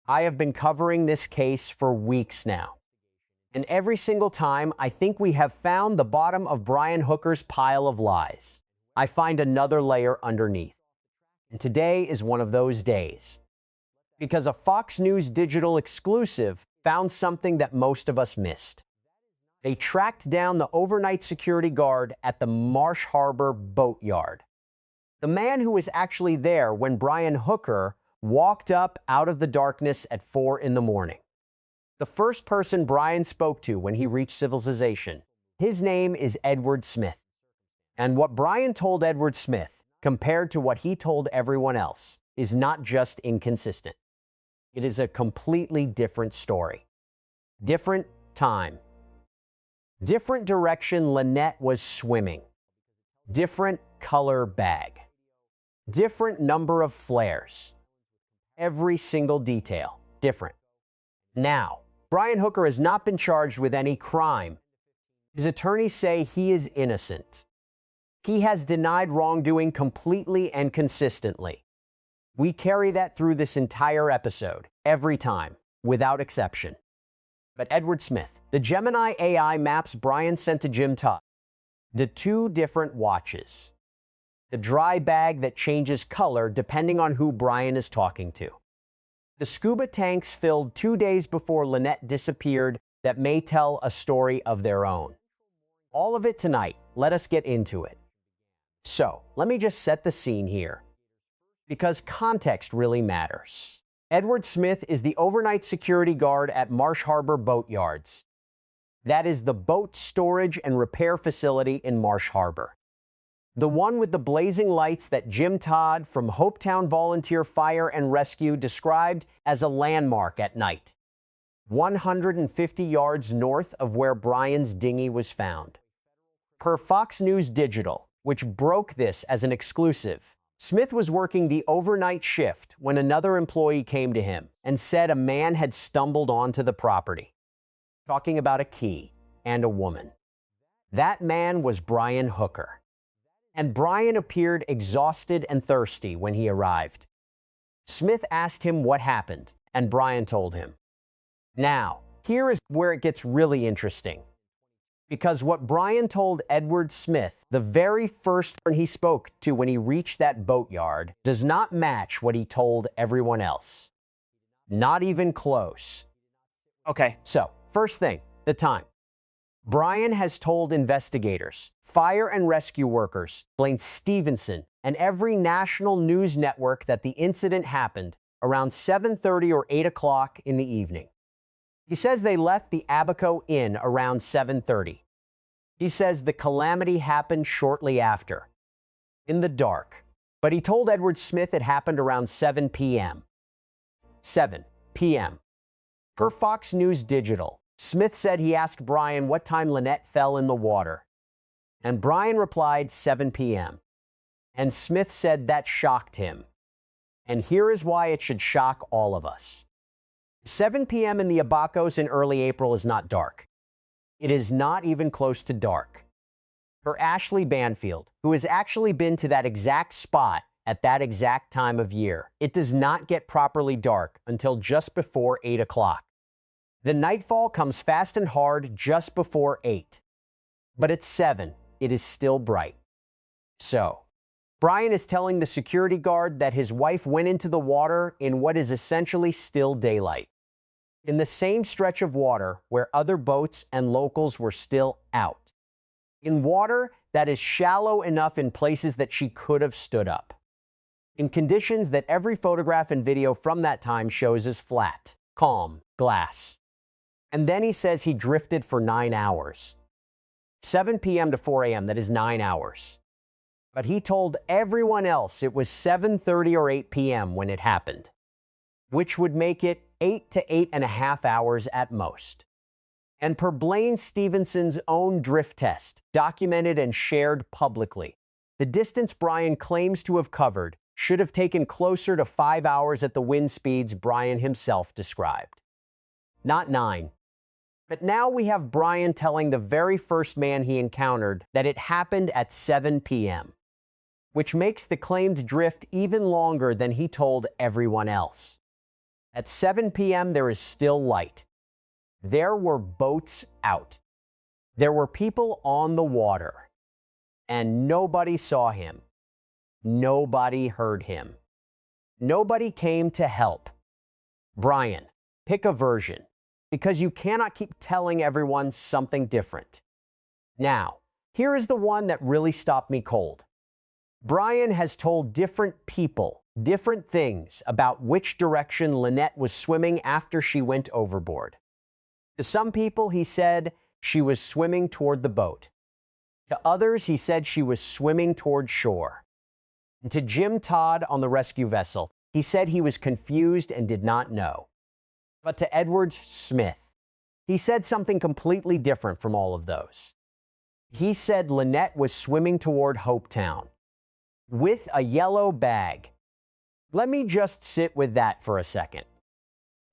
I have been covering this case for weeks now. And every single time, I think we have found the bottom of Brian Hooker's pile of lies. I find another layer underneath. And today is one of those days. Because a Fox News digital exclusive found something that most of us missed. They tracked down the overnight security guard at the Marsh Harbour Boatyard. The man who was actually there when Brian Hooker walked up out of the darkness at 4 in the morning. The first person Brian spoke to when he reached civilization. His name is Edward Smith. And what Brian told Edward Smith, compared to what he told everyone else, is not just inconsistent. It is a completely different story. Different time. Different direction Lynette was swimming. Different color bag. Different number of flares. Every single detail different. Now, Brian Hooker has not been charged with any crime. His attorneys say he is innocent. He has denied wrongdoing completely and consistently. We carry that through this entire episode, every time, without exception. But Edward Smith, the Gemini AI maps Brian sent to Jim Todd, the two different watches, the dry bag that changes color depending on who Brian is talking to, the scuba tanks filled 2 days before Lynette disappeared that may tell a story of their own. All of it tonight. Let us get into it. So, let me just set the scene here, because context really matters. Edward Smith is the overnight security guard at Marsh Harbour Boatyards. That is the boat storage and repair facility in Marsh Harbour. The one with the blazing lights that Jim Todd from Hopetown Volunteer Fire and Rescue described as a landmark at night, 150 yards north of where Brian's dinghy was found. Per Fox News Digital, which broke this as an exclusive, Smith was working the overnight shift when another employee came to him and said a man had stumbled onto the property, talking about a key and a woman. That man was Brian Hooker. And Brian appeared exhausted and thirsty when he arrived. Smith asked him what happened, and Brian told him. Now, here is where it gets really interesting. Because what Brian told Edward Smith, the very first one he spoke to when he reached that boatyard, does not match what he told everyone else. Not even close. Okay, so, first thing, the time. Brian has told investigators, fire and rescue workers, Blaine Stevenson, and every national news network that the incident happened around 7:30 or 8 o'clock in the evening. He says they left the Abaco Inn around 7:30. He says the calamity happened shortly after, in the dark. But he told Edward Smith it happened around 7 p.m. 7 p.m. Per Fox News Digital, Smith said he asked Brian what time Lynette fell in the water. And Brian replied 7 p.m. And Smith said that shocked him. And here is why it should shock all of us. 7 p.m. in the Abacos in early April is not dark. It is not even close to dark. For Ashley Banfield, who has actually been to that exact spot at that exact time of year, it does not get properly dark until just before 8 o'clock. The nightfall comes fast and hard just before 8. But at 7, it is still bright. So, Brian is telling the security guard that his wife went into the water in what is essentially still daylight, in the same stretch of water where other boats and locals were still out, in water that is shallow enough in places that she could have stood up, in conditions that every photograph and video from that time shows as flat, calm, glass. And then he says he drifted for 9 hours. 7 p.m. to 4 a.m., that is 9 hours. But he told everyone else it was 7:30 or 8 p.m. when it happened, which would make it 8 to 8.5 hours at most. And per Blaine Stevenson's own drift test, documented and shared publicly, the distance Brian claims to have covered should have taken closer to 5 hours at the wind speeds Brian himself described. Not 9. But now we have Brian telling the very first man he encountered that it happened at 7 p.m., which makes the claimed drift even longer than he told everyone else. At 7 p.m., there is still light. There were boats out. There were people on the water. And nobody saw him. Nobody heard him. Nobody came to help. Brian, pick a version, because you cannot keep telling everyone something different. Now, here is the one that really stopped me cold. Brian has told different people different things about which direction Lynette was swimming after she went overboard. To some people, he said she was swimming toward the boat. To others, he said she was swimming toward shore. And to Jim Todd on the rescue vessel, he said he was confused and did not know. But to Edward Smith, he said something completely different from all of those. He said Lynette was swimming toward Hopetown with a yellow bag. Let me just sit with that for a second.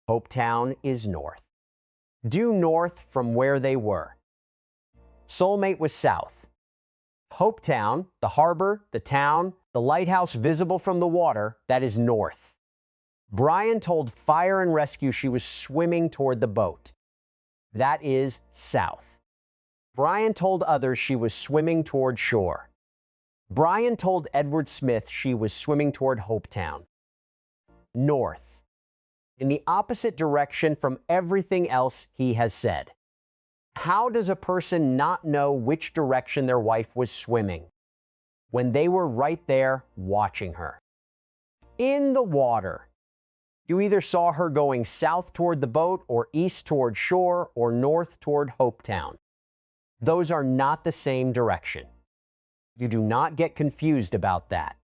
Hopetown is north, due north from where they were. Soulmate was south. Hopetown, the harbor, the town, the lighthouse visible from the water, that is north. Brian told fire and rescue she was swimming toward the boat. That is south. Brian told others she was swimming toward shore. Brian told Edward Smith she was swimming toward Hopetown. North. In the opposite direction from everything else he has said. How does a person not know which direction their wife was swimming when they were right there watching her? In the water. You either saw her going south toward the boat or east toward shore or north toward Hopetown. Those are not the same direction. You do not get confused about that,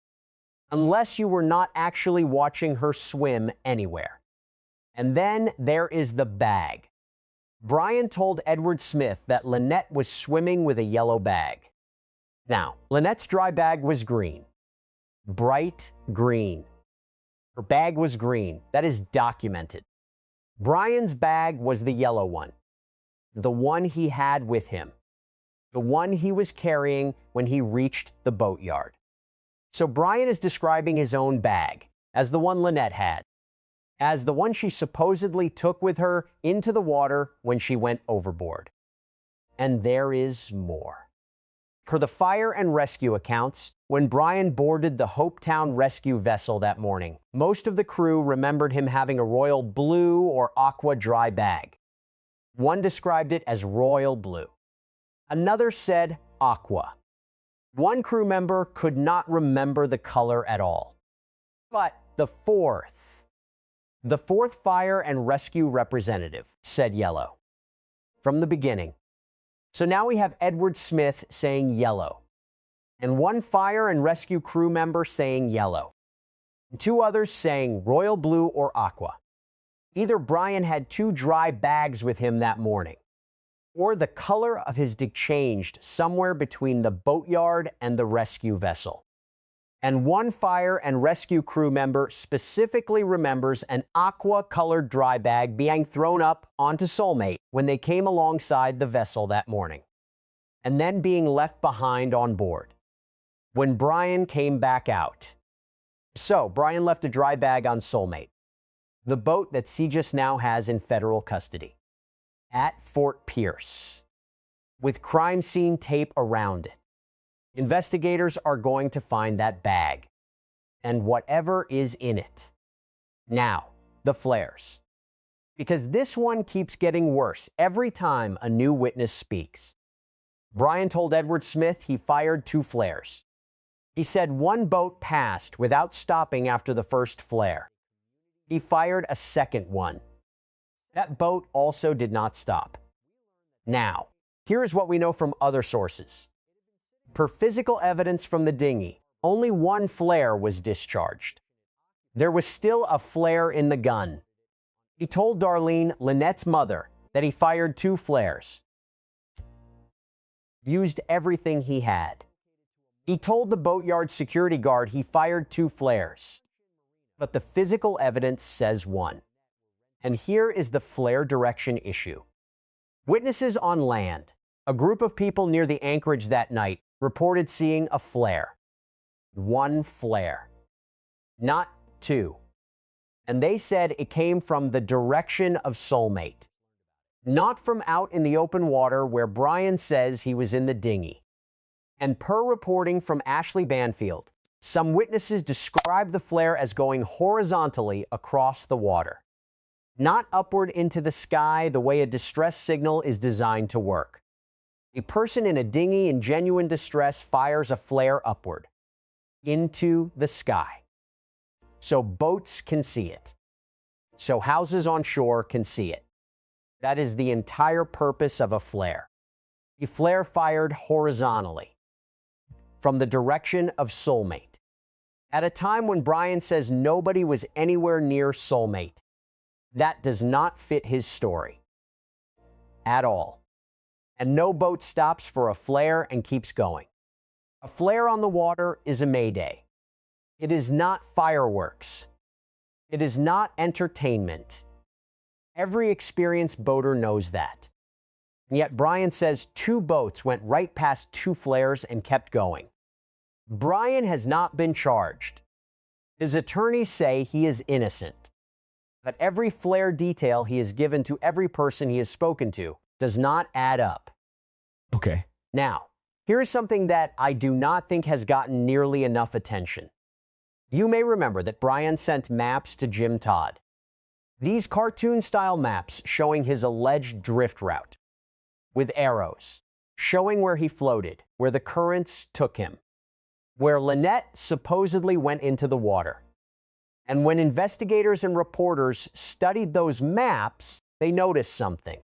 unless you were not actually watching her swim anywhere. And then there is the bag. Brian told Edward Smith that Lynette was swimming with a yellow bag. Now, Lynette's dry bag was green. Bright green. Her bag was green. That is documented. Brian's bag was the yellow one. The one he had with him. The one he was carrying when he reached the boatyard. So Brian is describing his own bag as the one Lynette had, as the one she supposedly took with her into the water when she went overboard. And there is more. Per the fire and rescue accounts, when Brian boarded the Hopetown rescue vessel that morning, most of the crew remembered him having a royal blue or aqua dry bag. One described it as royal blue. Another said aqua. One crew member could not remember the color at all. But the fourth fire and rescue representative said yellow from the beginning. So now we have Edward Smith saying yellow, and one fire and rescue crew member saying yellow, and two others saying royal blue or aqua. Either Brian had two dry bags with him that morning, or the color of his dig changed somewhere between the boatyard and the rescue vessel. And one fire and rescue crew member specifically remembers an aqua-colored dry bag being thrown up onto Soulmate when they came alongside the vessel that morning, and then being left behind on board when Brian came back out. So, Brian left a dry bag on Soulmate, the boat that CGIS now has in federal custody, at Fort Pierce, with crime scene tape around it. Investigators are going to find that bag and whatever is in it. Now, the flares. Because this one keeps getting worse every time a new witness speaks. Brian told Edward Smith he fired 2 flares. He said one boat passed without stopping after the first flare. He fired a second one. That boat also did not stop. Now, here is what we know from other sources. Per physical evidence from the dinghy, only 1 flare was discharged. There was still a flare in the gun. He told Darlene, Lynette's mother, that he fired 2 flares. Used everything he had. He told the boatyard security guard he fired 2 flares. But the physical evidence says 1. And here is the flare direction issue. Witnesses on land, a group of people near the anchorage that night, reported seeing a flare. 1 flare. Not 2. and they said it came from the direction of Soulmate, not from out in the open water where Brian says he was in the dinghy. And per reporting from Ashley Banfield, some witnesses describe the flare as going horizontally across the water, not upward into the sky the way a distress signal is designed to work. A person in a dinghy in genuine distress fires a flare upward, into the sky, so boats can see it, so houses on shore can see it. That is the entire purpose of a flare. A flare fired horizontally, from the direction of Soulmate, at a time when Brian says nobody was anywhere near Soulmate. That does not fit his story at all. And no boat stops for a flare and keeps going. A flare on the water is a mayday. It is not fireworks. It is not entertainment. Every experienced boater knows that. And yet Brian says 2 boats went right past 2 flares and kept going. Brian has not been charged. His attorneys say he is innocent. But every flare detail he has given to every person he has spoken to does not add up. Okay. Now, here is something that I do not think has gotten nearly enough attention. You may remember that Brian sent maps to Jim Todd. These cartoon-style maps showing his alleged drift route, with arrows, showing where he floated, where the currents took him, where Lynette supposedly went into the water. And when investigators and reporters studied those maps, they noticed something.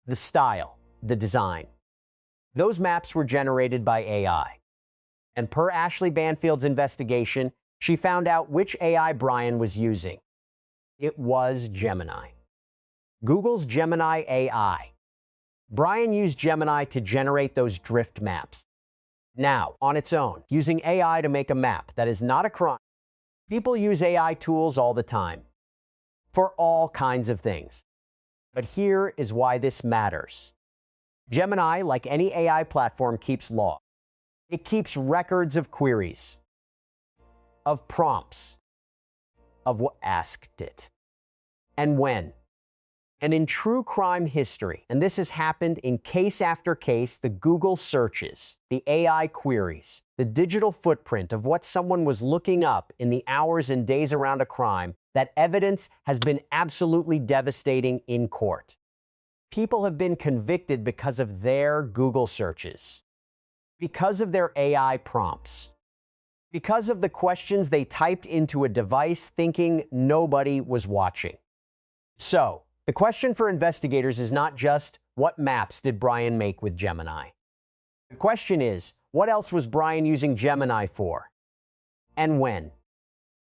The style, the design. Those maps were generated by AI. And per Ashley Banfield's investigation, she found out which AI Brian was using. It was Gemini. Google's Gemini AI. Brian used Gemini to generate those drift maps. Now, on its own, using AI to make a map, that is not a crime. People use AI tools all the time, for all kinds of things. But here is why this matters. Gemini, like any AI platform, keeps log. It keeps records of queries, of prompts, of what asked it, and when. And in true crime history, and this has happened in case after case, the Google searches, the AI queries, the digital footprint of what someone was looking up in the hours and days around a crime, that evidence has been absolutely devastating in court. People have been convicted because of their Google searches, because of their AI prompts, because of the questions they typed into a device thinking nobody was watching. So, the question for investigators is not just, what maps did Brian make with Gemini? The question is, what else was Brian using Gemini for? And when?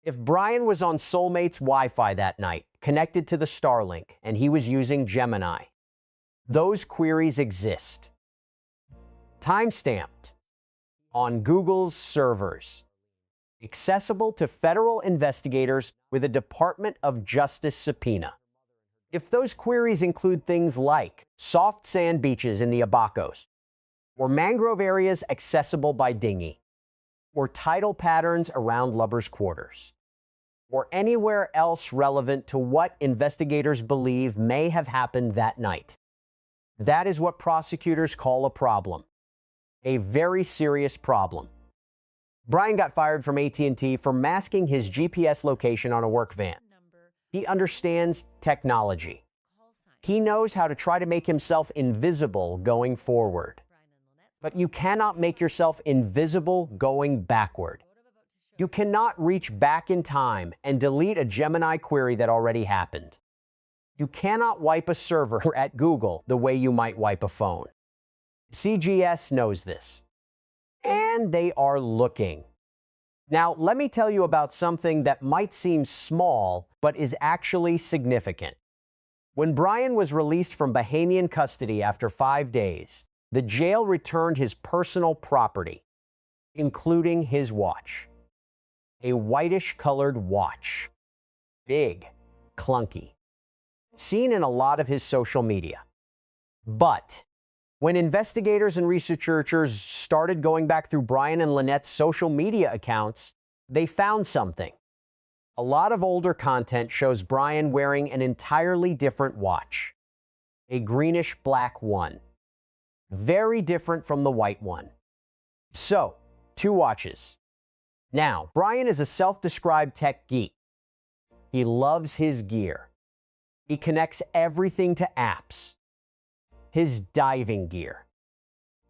If Brian was on Soulmate's Wi-Fi that night, connected to the Starlink, and he was using Gemini, those queries exist. Timestamped on Google's servers, accessible to federal investigators with a Department of Justice subpoena. If those queries include things like soft sand beaches in the Abacos, or mangrove areas accessible by dinghy, or tidal patterns around Lubbers Quarters, or anywhere else relevant to what investigators believe may have happened that night, that is what prosecutors call a problem. A very serious problem. Brian got fired from AT&T for masking his GPS location on a work van. He understands technology. He knows how to try to make himself invisible going forward. But you cannot make yourself invisible going backward. You cannot reach back in time and delete a Gemini query that already happened. You cannot wipe a server at Google the way you might wipe a phone. CGIS knows this. And they are looking. Now, let me tell you about something that might seem small, but is actually significant. When Brian was released from Bahamian custody after 5 days, the jail returned his personal property, including his watch. A whitish-colored watch. Big, clunky. Seen in a lot of his social media. But when investigators and researchers started going back through Brian and Lynette's social media accounts, they found something. A lot of older content shows Brian wearing an entirely different watch, a greenish-black one, very different from the white one. So, 2 watches. Now, Brian is a self-described tech geek. He loves his gear. He connects everything to apps, his diving gear,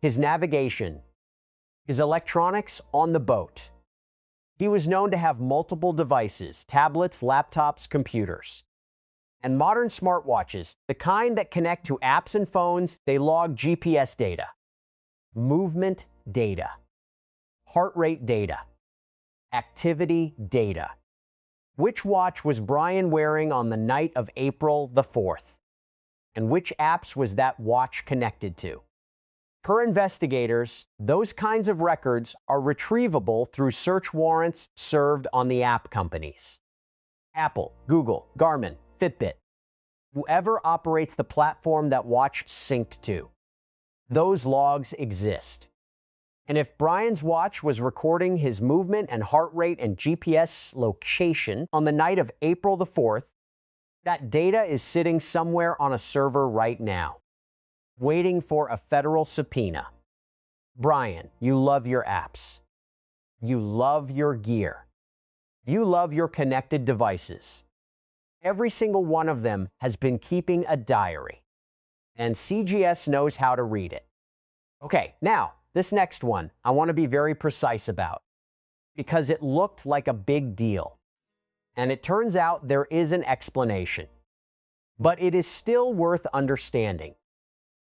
his navigation, his electronics on the boat. He was known to have multiple devices, tablets, laptops, computers. And modern smartwatches, the kind that connect to apps and phones, they log GPS data, movement data, heart rate data, activity data. Which watch was Brian wearing on the night of April the 4th? And which apps was that watch connected to? Per investigators, those kinds of records are retrievable through search warrants served on the app companies. Apple, Google, Garmin, Fitbit, whoever operates the platform that watch synced to. Those logs exist. And if Brian's watch was recording his movement and heart rate and GPS location on the night of April the 4th, that data is sitting somewhere on a server right now, waiting for a federal subpoena. Brian, you love your apps. You love your gear. You love your connected devices. Every single one of them has been keeping a diary, and CGIS knows how to read it. Okay, now, this next one, I want to be very precise about, because it looked like a big deal. And it turns out there is an explanation. But it is still worth understanding.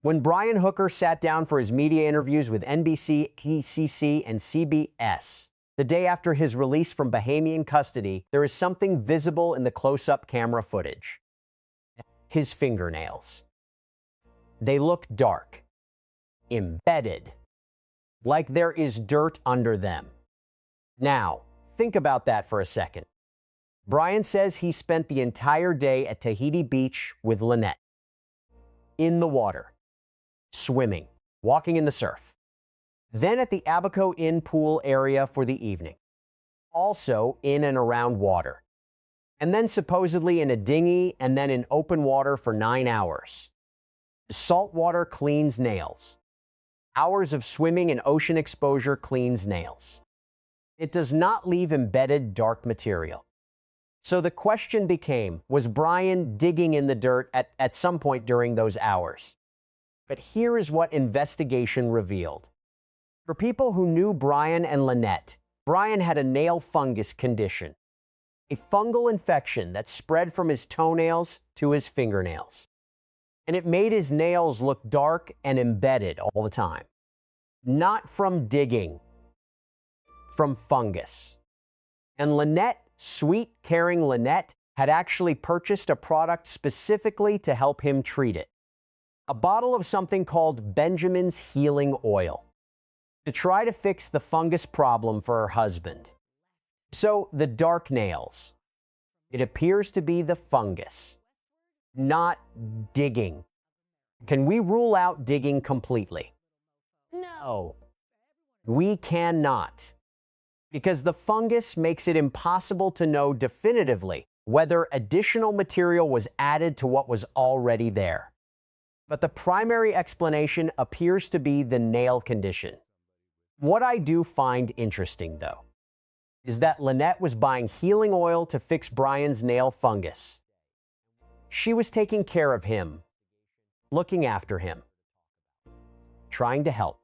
When Brian Hooker sat down for his media interviews with NBC, KCC, and CBS, the day after his release from Bahamian custody, there is something visible in the close-up camera footage. His fingernails. They look dark, embedded, like there is dirt under them. Now, think about that for a second. Brian says he spent the entire day at Tahiti Beach with Lynette. In the water, swimming, walking in the surf. Then at the Abaco Inn pool area for the evening. Also in and around water. And then supposedly in a dinghy and then in open water for 9 hours. Salt water cleans nails. Hours of swimming and ocean exposure cleans nails. It does not leave embedded dark material. So the question became, was Brian digging in the dirt at some point during those hours? But here is what investigation revealed. For people who knew Brian and Lynette, Brian had a nail fungus condition, a fungal infection that spread from his toenails to his fingernails. And it made his nails look dark and embedded all the time. Not from digging, from fungus. And Lynette, sweet, caring Lynette, had actually purchased a product specifically to help him treat it. A bottle of something called Benjamin's Healing Oil, to try to fix the fungus problem for her husband. So the dark nails, it appears to be the fungus, not digging. Can we rule out digging completely? No, we cannot. Because the fungus makes it impossible to know definitively whether additional material was added to what was already there. But the primary explanation appears to be the nail condition. What I do find interesting, though, is that Lynette was buying healing oil to fix Brian's nail fungus. She was taking care of him, looking after him, trying to help.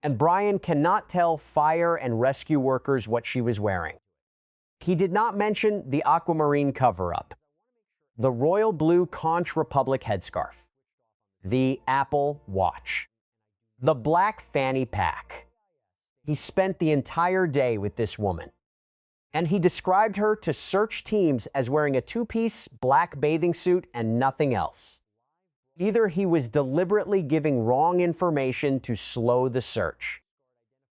And Brian cannot tell fire and rescue workers what she was wearing. He did not mention the aquamarine cover-up, the royal blue Conch Republic headscarf, the Apple Watch, the black fanny pack. He spent the entire day with this woman, and he described her to search teams as wearing a 2-piece black bathing suit and nothing else. Either he was deliberately giving wrong information to slow the search,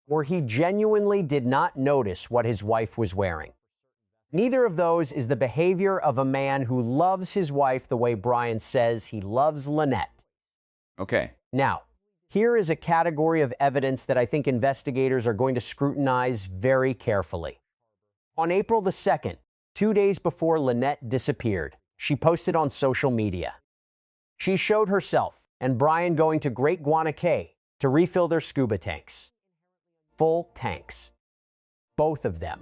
or he genuinely did not notice what his wife was wearing. Neither of those is the behavior of a man who loves his wife the way Brian says he loves Lynette. Okay. Now, here is a category of evidence that I think investigators are going to scrutinize very carefully. On April the 2nd, 2 days before Lynette disappeared, she posted on social media. She showed herself and Brian going to Great Guana Cay to refill their scuba tanks. Full tanks. Both of them.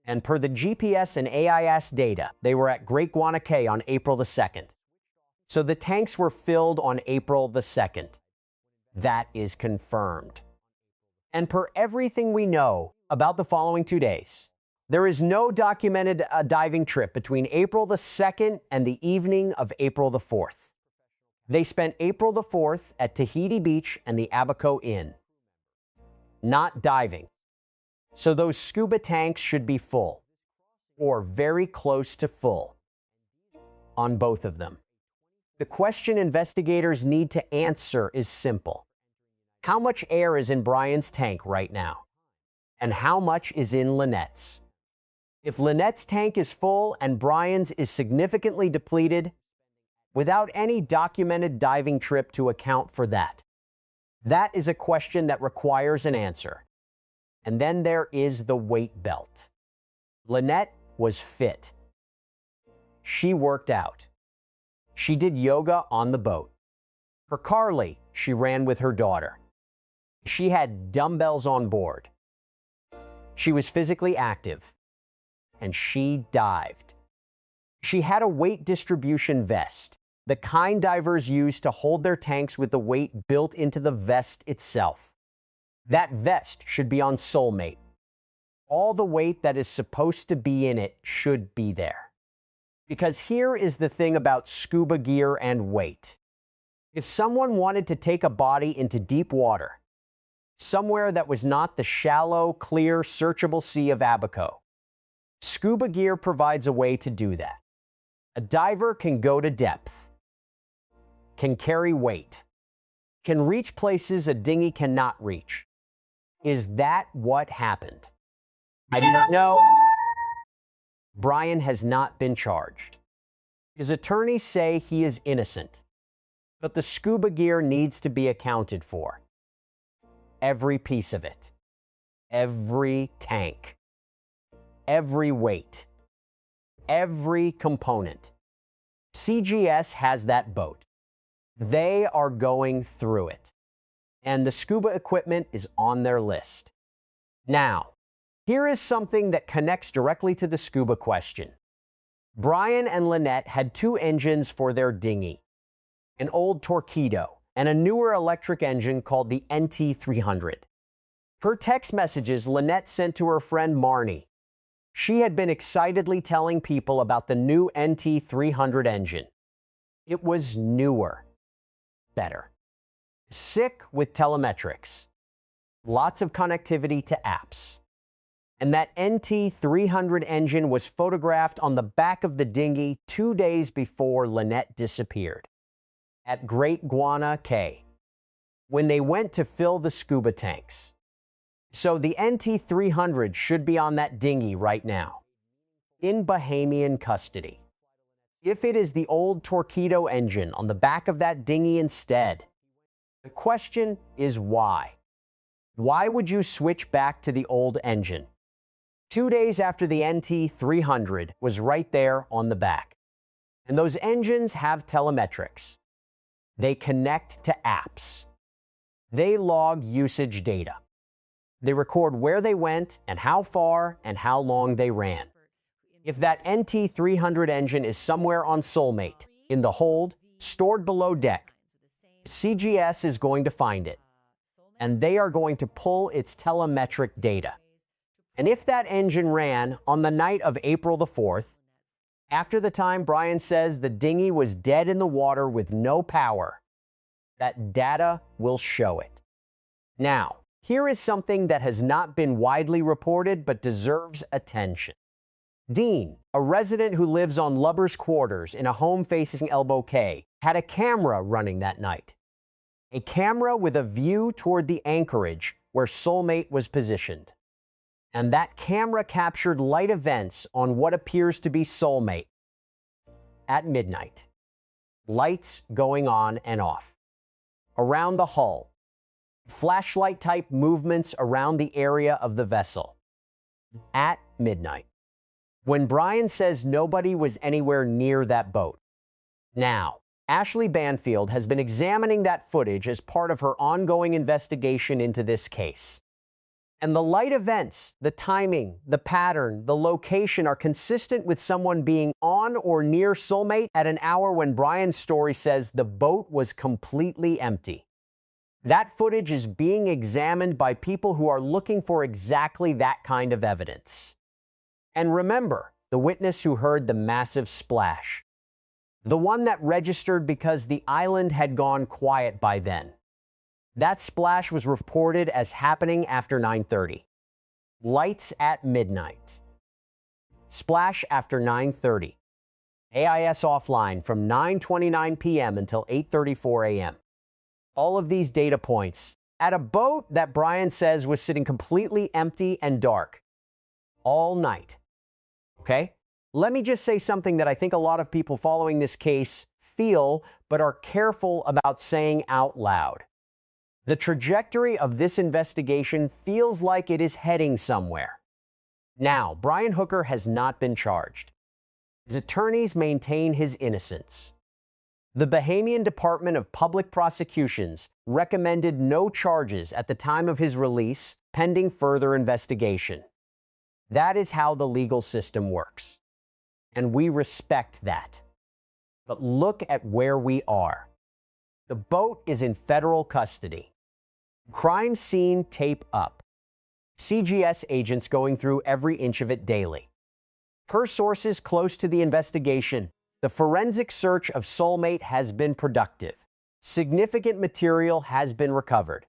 And per the GPS and AIS data, they were at Great Guana Cay on April the 2nd. So the tanks were filled on April the 2nd. That is confirmed. And per everything we know about the following 2 days, there is no documented diving trip between April the 2nd and the evening of April the 4th. They spent April the 4th at Tahiti Beach and the Abaco Inn. Not diving. So those scuba tanks should be full, or very close to full, on both of them. The question investigators need to answer is simple. How much air is in Brian's tank right now? And how much is in Lynette's? If Lynette's tank is full and Brian's is significantly depleted, without any documented diving trip to account for that, that is a question that requires an answer. And then there is the weight belt. Lynette was fit. She worked out. She did yoga on the boat. For Carly, she ran with her daughter. She had dumbbells on board. She was physically active. And she dived. She had a weight distribution vest, the kind divers use to hold their tanks with the weight built into the vest itself. That vest should be on Soulmate. All the weight that is supposed to be in it should be there. Because here is the thing about scuba gear and weight. If someone wanted to take a body into deep water, somewhere that was not the shallow, clear, searchable sea of Abaco, scuba gear provides a way to do that. A diver can go to depth, can carry weight, can reach places a dinghy cannot reach. Is that what happened? I don't know. Brian has not been charged. His attorneys say he is innocent, but the scuba gear needs to be accounted for. Every piece of it. Every tank. Every weight. Every component. CGIS has that boat. They are going through it. And the scuba equipment is on their list. Now, here is something that connects directly to the scuba question. Brian and Lynette had 2 engines for their dinghy, an old Torpedo and a newer electric engine called the NT300. Per text messages Lynette sent to her friend Marnie, she had been excitedly telling people about the new NT300 engine. It was newer, better, sick with telemetrics, lots of connectivity to apps. And that NT300 engine was photographed on the back of the dinghy 2 days before Lynette disappeared, at Great Guana Cay, when they went to fill the scuba tanks. So the NT300 should be on that dinghy right now, in Bahamian custody. If it is the old Torpedo engine on the back of that dinghy instead, the question is why? Why would you switch back to the old engine? 2 days after the NT300 was right there on the back. And those engines have telemetrics. They connect to apps. They log usage data. They record where they went and how far and how long they ran. If that NT300 engine is somewhere on Soulmate, in the hold, stored below deck, CGIS is going to find it. And they are going to pull its telemetric data. And if that engine ran on the night of April the 4th, after the time Brian says the dinghy was dead in the water with no power, that data will show it. Now, here is something that has not been widely reported but deserves attention. Dean, a resident who lives on Lubbers Quarters in a home facing Elbow Cay, had a camera running that night. A camera with a view toward the anchorage where Soulmate was positioned. And that camera captured light events on what appears to be Soulmate at midnight. Lights going on and off. Around the hull. Flashlight-type movements around the area of the vessel. At midnight. when Brian says nobody was anywhere near that boat. Now, Ashley Banfield has been examining that footage as part of her ongoing investigation into this case. And the light events, the timing, the pattern, the location are consistent with someone being on or near Soulmate at an hour when Brian's story says the boat was completely empty. That footage is being examined by people who are looking for exactly that kind of evidence. And remember, the witness who heard the massive splash. The one that registered because the island had gone quiet by then. That splash was reported as happening after 9:30. Lights at midnight. Splash after 9:30. AIS offline from 9:29 p.m. until 8:34 a.m. All of these data points at a boat that Brian says was sitting completely empty and dark all night. Okay? Let me just say something that I think a lot of people following this case feel but are careful about saying out loud. The trajectory of this investigation feels like it is heading somewhere. Now, Brian Hooker has not been charged. His attorneys maintain his innocence. The Bahamian Department of Public Prosecutions recommended no charges at the time of his release, pending further investigation. That is how the legal system works. And we respect that. But look at where we are. The boat is in federal custody. Crime scene tape up. CGIS agents going through every inch of it daily. Per sources close to the investigation, the forensic search of Soulmate has been productive. Significant material has been recovered.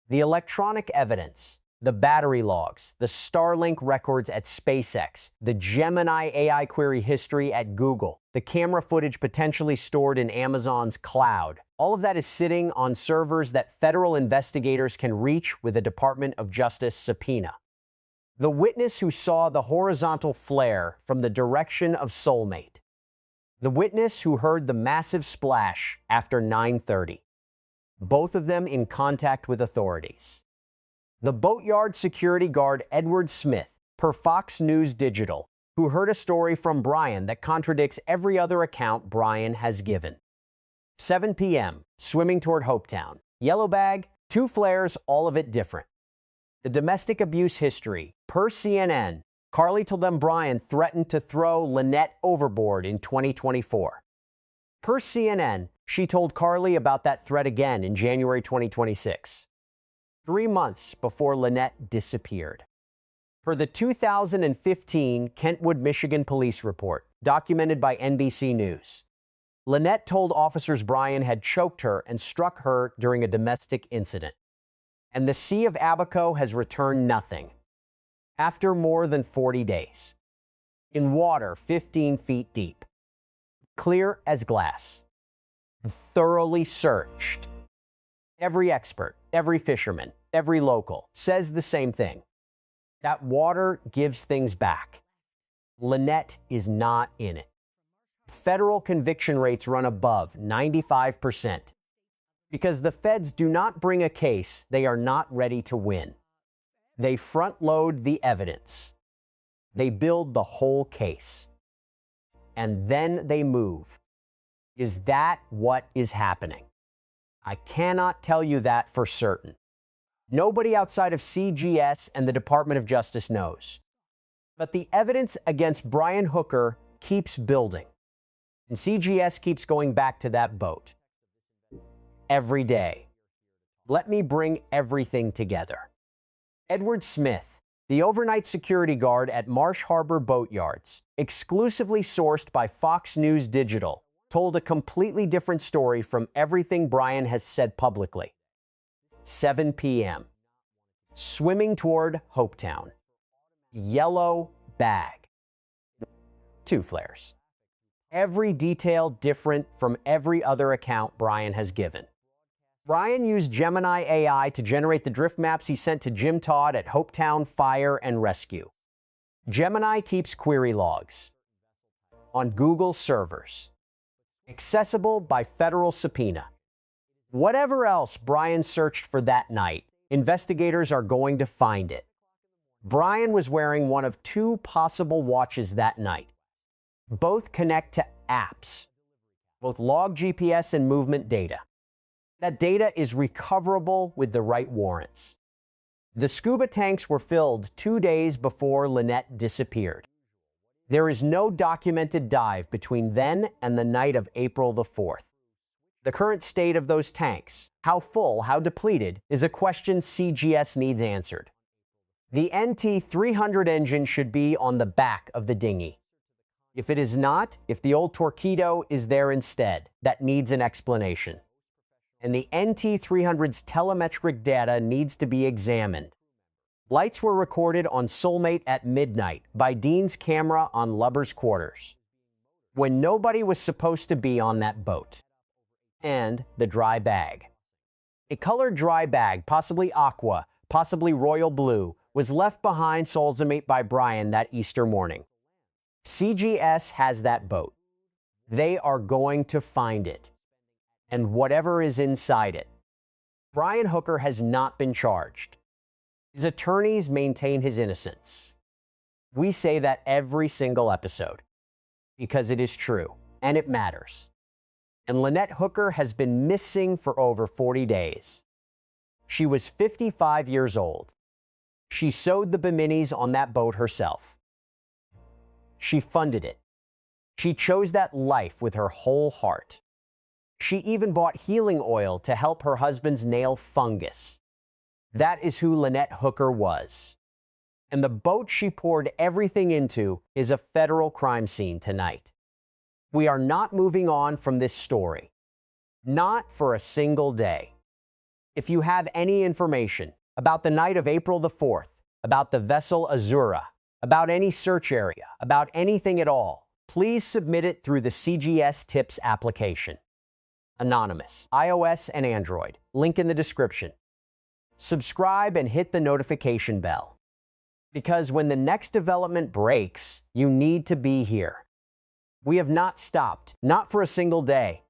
The electronic evidence, the battery logs, the Starlink records at SpaceX, the Gemini AI query history at Google, the camera footage potentially stored in Amazon's cloud. All of that is sitting on servers that federal investigators can reach with a Department of Justice subpoena. The witness who saw the horizontal flare from the direction of Soulmate. The witness who heard the massive splash after 9:30. Both of them in contact with authorities. The boatyard security guard Edward Smith, per Fox News Digital, who heard a story from Brian that contradicts every other account Brian has given. 7 p.m., swimming toward Hopetown. Yellow bag, 2 flares, all of it different. The domestic abuse history. Per CNN, Carly told them Brian threatened to throw Lynette overboard in 2024. Per CNN, she told Carly about that threat again in January 2026. 3 months before Lynette disappeared. Per the 2015 Kentwood, Michigan police report, documented by NBC News, Lynette told officers Brian had choked her and struck her during a domestic incident. And the Sea of Abaco has returned nothing. After more than 40 days. In water 15 feet deep. Clear as glass. Thoroughly searched. Every expert, every fisherman, every local says the same thing. That water gives things back. Lynette is not in it. Federal conviction rates run above 95%. Because the feds do not bring a case they are not ready to win. They front-load the evidence. They build the whole case. And then they move. Is that what is happening? I cannot tell you that for certain. Nobody outside of CGIS and the Department of Justice knows. But the evidence against Brian Hooker keeps building. And CGIS keeps going back to that boat. Every day. Let me bring everything together. Edward Smith, the overnight security guard at Marsh Harbour Boatyards, exclusively sourced by Fox News Digital, told a completely different story from everything Brian has said publicly. 7 p.m. Swimming toward Hopetown. Yellow bag. 2 flares. Every detail different from every other account Brian has given. Brian used Gemini AI to generate the drift maps he sent to Jim Todd at Hopetown Fire and Rescue. Gemini keeps query logs on Google servers, accessible by federal subpoena. Whatever else Brian searched for that night, investigators are going to find it. Brian was wearing one of two possible watches that night. Both connect to apps. Both log GPS and movement data. That data is recoverable with the right warrants. The scuba tanks were filled 2 days before Lynette disappeared. There is no documented dive between then and the night of April the 4th. The current state of those tanks, how full, how depleted, is a question CGIS needs answered. The NT-300 engine should be on the back of the dinghy. If it is not, if the old torpedo is there instead, that needs an explanation. And the NT-300's telemetric data needs to be examined. Lights were recorded on Soulmate at midnight by Dean's camera on Lubber's quarters, when nobody was supposed to be on that boat. And the dry bag. A colored dry bag, possibly aqua, possibly royal blue, was left behind Soulmate by Brian that Easter morning. CGIS has that boat. They are going to find it. And whatever is inside it. Brian Hooker has not been charged. His attorneys maintain his innocence. We say that every single episode. Because it is true, and it matters. And Lynette Hooker has been missing for over 40 days. She was 55 years old. She sewed the biminis on that boat herself. She funded it. She chose that life with her whole heart. She even bought healing oil to help her husband's nail fungus. That is who Lynette Hooker was. And the boat she poured everything into is a federal crime scene tonight. We are not moving on from this story. Not for a single day. If you have any information about the night of April the 4th, about the vessel Azura, about any search area, about anything at all, please submit it through the CGIS Tips application. Anonymous, iOS and Android, link in the description. Subscribe and hit the notification bell. Because when the next development breaks, you need to be here. We have not stopped, not for a single day.